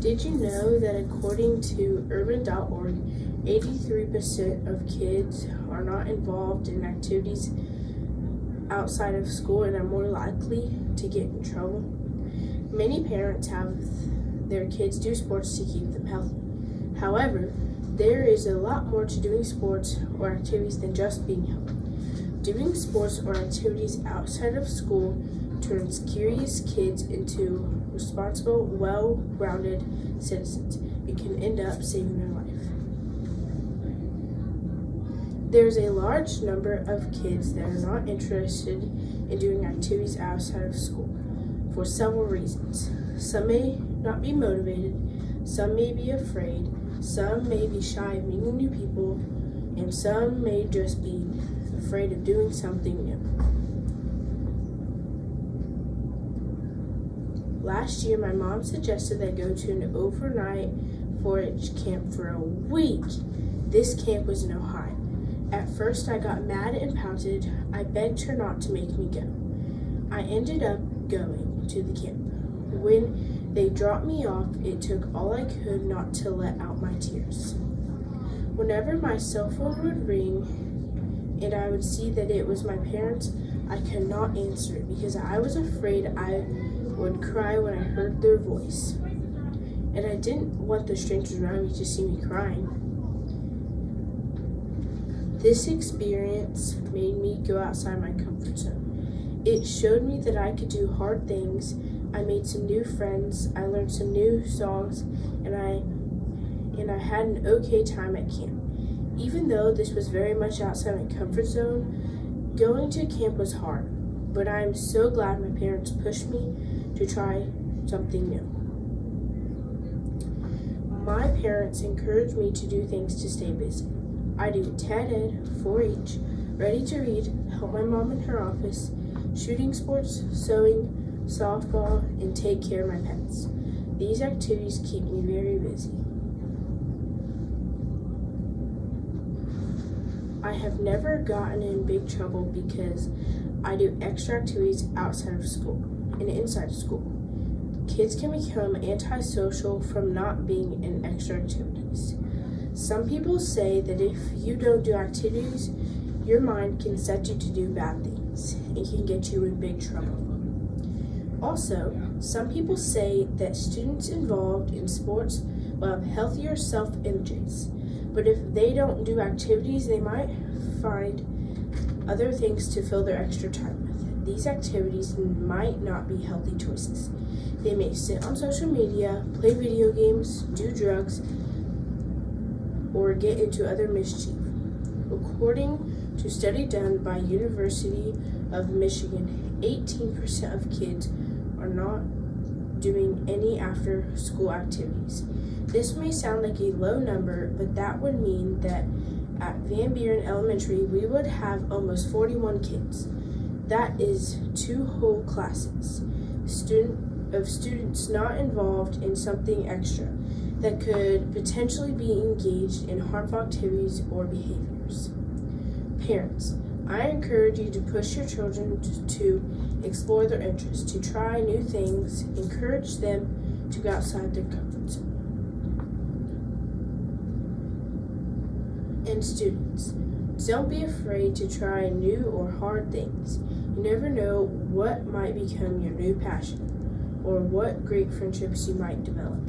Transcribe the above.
Did you know that according to urban.org, 83% of kids are not involved in activities outside of school and are more likely to get in trouble? Many parents have their kids do sports to keep them healthy. However, there is a lot more to doing sports or activities than just being healthy. Doing sports or activities outside of school turns curious kids into responsible, well-rounded citizens and can end up saving their life. There's a large number of kids that are not interested in doing activities outside of school for several reasons. Some may not be motivated, some may be afraid, some may be shy of meeting new people, and some may just be afraid of doing something new. Last year, my mom suggested that I go to an overnight 4-H camp for a week. This camp was in Ohio. At first, I got mad and pouted. I begged her not to make me go. I ended up going to the camp. When they dropped me off, it took all I could not to let out my tears. Whenever my cell phone would ring and I would see that it was my parents, I could not answer it because I was afraid I would cry when I heard their voice. And I didn't want the strangers around me to see me crying. This experience made me go outside my comfort zone. It showed me that I could do hard things. I made some new friends, I learned some new songs, and I had an okay time at camp. Even though this was very much outside my comfort zone, going to camp was hard, but I am so glad my parents pushed me to try something new. My parents encouraged me to do things to stay busy. I do TED Ed, 4-H, Ready to Read, help my mom in her office, shooting sports, sewing, softball, and take care of my pets. These activities keep me very busy. I have never gotten in big trouble because I do extra activities outside of school and inside of school. Kids can become antisocial from not being in extra activities. Some people say that if you don't do activities, your mind can set you to do bad things and can get you in big trouble. Also, some people say that students involved in sports will have healthier self-images, but if they don't do activities, they might find other things to fill their extra time with. These activities might not be healthy choices. They may sit on social media, play video games, do drugs, or get into other mischief. According to a study done by University of Michigan, 18% of kids are not doing any after-school activities. This may sound like a low number, but that would mean that at Van Buren Elementary, we would have almost 41 kids. That is 2 whole classes of students not involved in something extra that could potentially be engaged in harmful activities or behaviors. Parents, I encourage you to push your children to explore their interests, to try new things, encourage them to go outside their comfort zone. And students, don't be afraid to try new or hard things. You never know what might become your new passion or what great friendships you might develop.